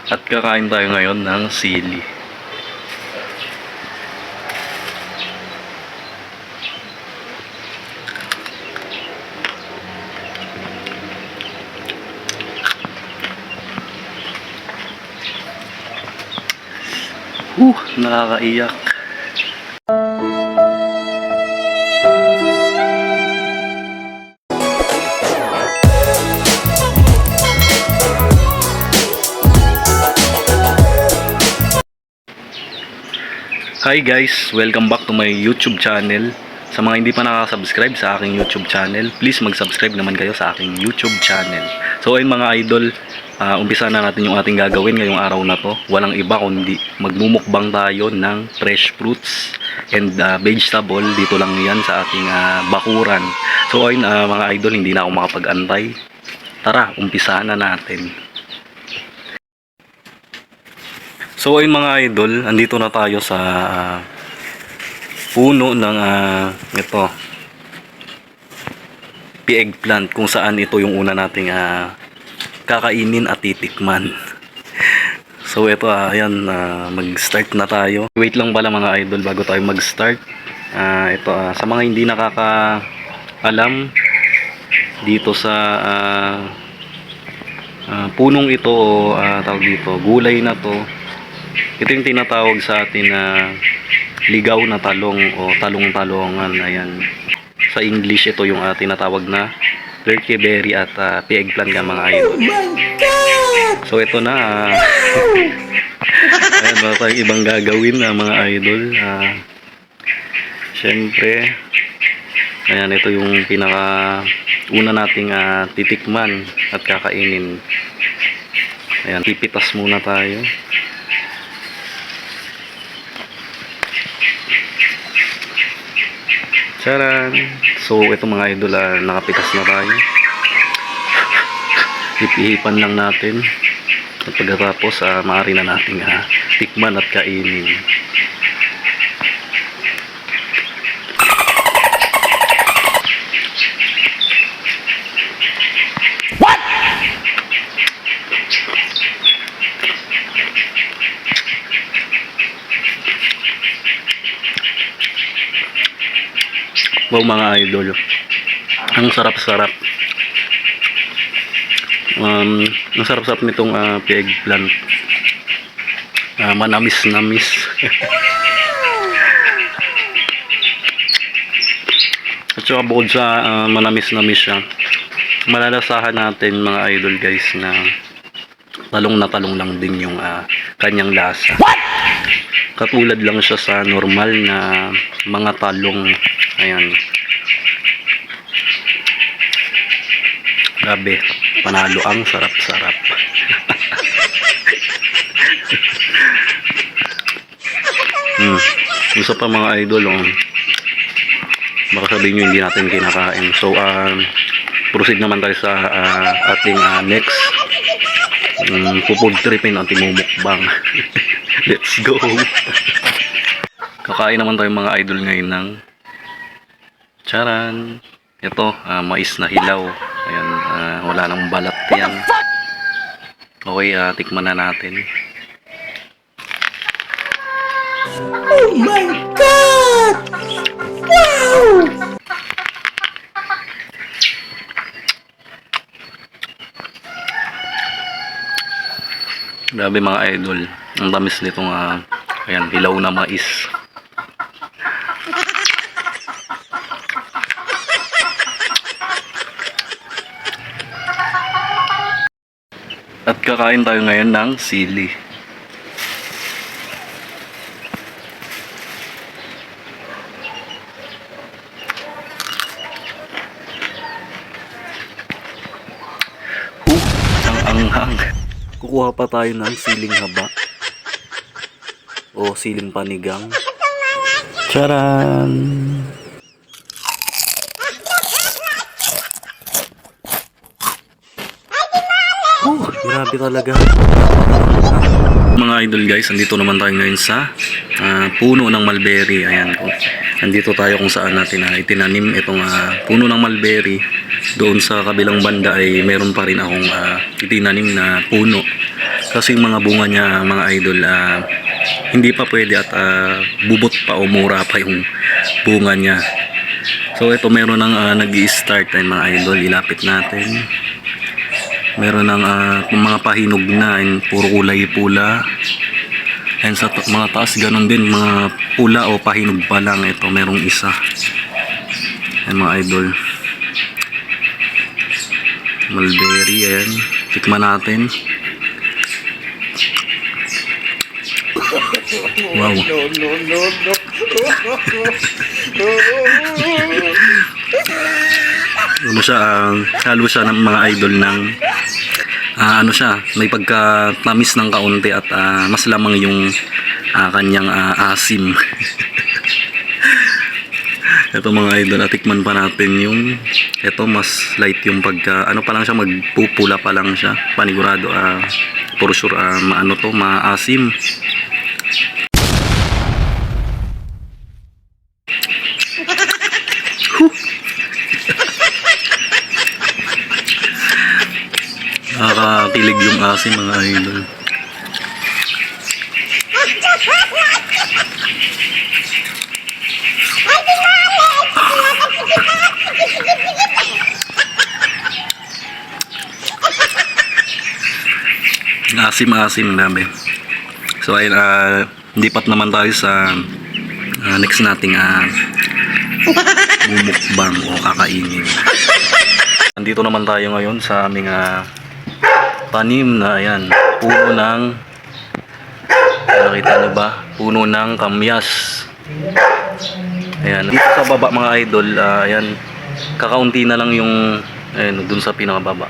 At kakain tayo ngayon ng sili. Nakakaiyak. Hi guys, welcome back to my YouTube channel. Sa mga hindi pa nakaka-subscribe sa aking YouTube channel, please mag-subscribe naman kayo sa aking YouTube channel. So ayun mga idol, umpisa na natin yung ating gagawin ngayong araw na to. Walang iba kundi magmumukbang tayo ng fresh fruits and vegetable. Dito lang yan sa ating bakuran. So ayun mga idol, hindi na ako makapag-antay. Tara, umpisa na natin. So ayun mga idol, andito na tayo sa puno ng ito eggplant, kung saan ito yung una nating kakainin at titikman. So ito ayan, mag-start na tayo. Wait lang pala mga idol bago tayo mag-start. Ito sa mga hindi nakakaalam dito sa punong ito o tawag dito, gulay na to. Ito yung tinatawag sa atin na ligaw na talong o talong-talongan. Ayan. Sa English, ito yung tinatawag na turkey berry at eggplant ka mga idol. Oh my God! So ito na. Ayan, wala tayong ibang gagawin mga idol. Siyempre, ayan, ito yung pinaka una nating titikman at kakainin. Ayan, pipitas muna tayo. Charan! So ito mga idol, nakapitas na tayo. Ipihipan lang natin. At pagkatapos maaari na nating tikman at kainin. What? Wow mga idol, ang sarap-sarap. Ang sarap-sarap nitong eggplant. Manamis-namis. At saka bukod sa manamis-namis siya, malalasahan natin mga idol guys na talong lang din yung kanyang lasa. What? Katulad lang siya sa normal na mga talong. Ayan. Grabe, panalo, ang sarap-sarap. Gusto pa mga idol, baka sabihin nyo hindi natin kinakain. So proceed naman tayo sa ating next food tripin, ating mumukbang. Let's go. Kakain naman tayo mga idol ngayon ng charan. Ito, mais na hilaw. Ayan, wala nang balat yan. Okay, tikman na natin. Oh my God! Wow! Grabe mga idol. Ang tamis nitong ayan, hilaw na mais. At kakain tayo ngayon ng sili. Ang anghang. Kukuha pa tayo ng siling haba o siling panigang. Charan! Grabe talaga. Mga idol guys, andito naman tayo ngayon sa puno ng mulberry. Ayan, andito tayo kung saan natin itinanim itong puno ng mulberry. Doon sa kabilang banda ay meron pa rin akong itinanim na puno. Kasi yung mga bunga niya mga idol, hindi pa pwede at bubot pa o mura pa yung bunga niya. So ito meron ng nag-i-start ay mga idol, ilapit natin. Meron ng mga pahinog na, and puro kulay pula. And sa mga taas ganun din, mga pula o pahinog pa lang. Ito merong isa. Ayan mga idol, mulberry. Ayan, tikman natin. Wow. Ano siya, halo siya ng mga idol ng ano siya, may pagka-tamis ng kaunti at mas lamang yung kanyang asim. Ito mga idol, tikman pa natin yung ito, mas light yung pagka ano pa lang siya, magpupula pa lang siya. Panigurado for sure maano to, maasim. Nakakakilig yung asim mga idol. Asim-asim grabe. So ayun, lipat naman tayo sa next nating mumukbang o kakainin. Nandito naman tayo ngayon sa aming tanim na ayan, puno ng nakita nyo ba? Puno ng kamyas. Ayan, dito sa baba mga idol, ayan, kakaunti na lang yung ayan, dun sa pinakababa.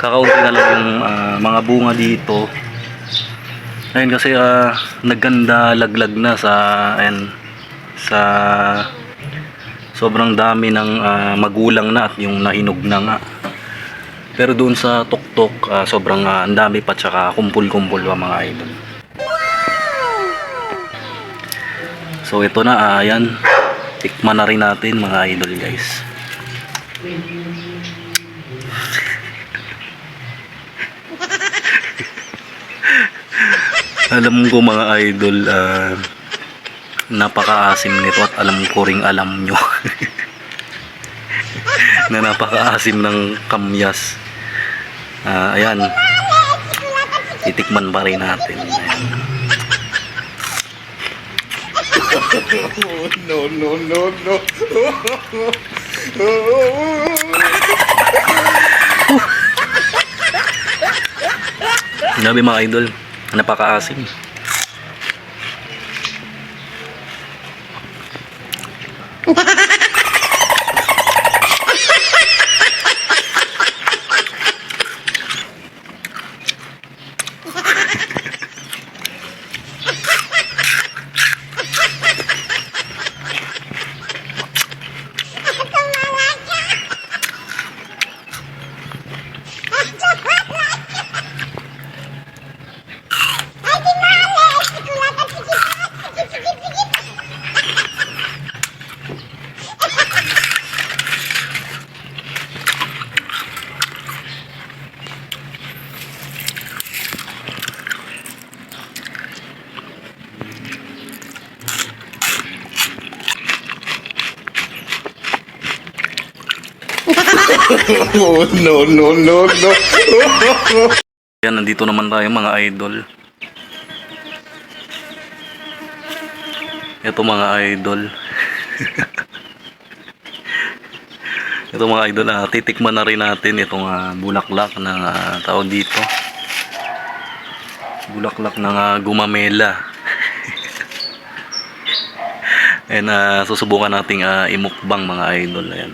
Kakaunti na lang yung mga bunga dito. Ayun kasi nagganda laglag na sa ayan, sa sobrang dami ng magulang na at yung nahinog na nga. Pero doon sa tuktok sobrang ang dami pa, tsaka kumpul-kumpul pa mga idol. So ito na, ayan, tikman na rin natin mga idol guys. Alam ko mga idol, napakaasim nito at alam ko ring alam nyo na napakaasim ng kamyas. Ayan, titikman pa rin natin. Ayan. No. Grabe mga idol, napakaasim. No. Yan, nandito naman tayo mga idol. Ito mga idol. Ito mga idol, titikman na rin natin itong bulaklak na tawag dito. Bulaklak ng gumamela. And susubukan nating imukbang mga idol. Ayan.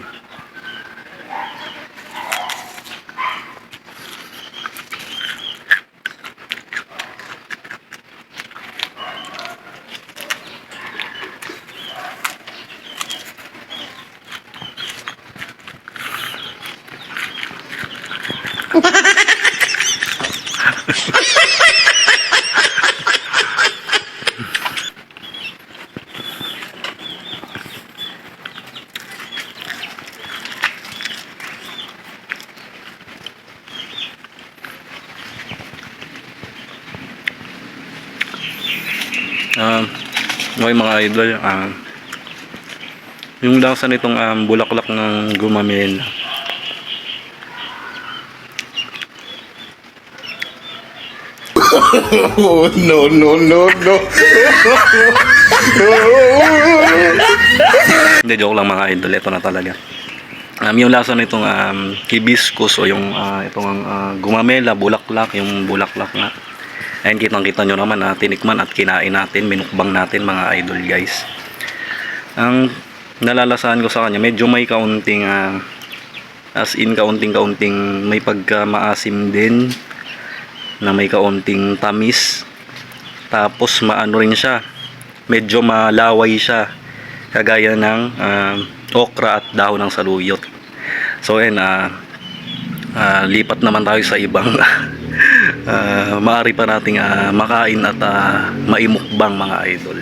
Okay mga idol, yung lasa nitong bulaklak ng gumamela. Oh, no, no, no, no. Hindi, joke lang mga idol, ito na talaga. Yung lasa nitong hibiscus o yung itong gumamela, bulaklak, yung bulaklak nga. Ayun, kitang-kita nyo naman, tinikman at kinain natin, minukbang natin mga idol guys. Ang nalalasahan ko sa kanya, medyo may kaunting, as in kaunting-kaunting, may pagka maasim din, na may kaunting tamis. Tapos maano rin siya, medyo malaway siya, kagaya ng okra at dahon ng saluyot. So ayun, lipat naman tayo sa ibang maaari pa nating makain at maimukbang mga idol.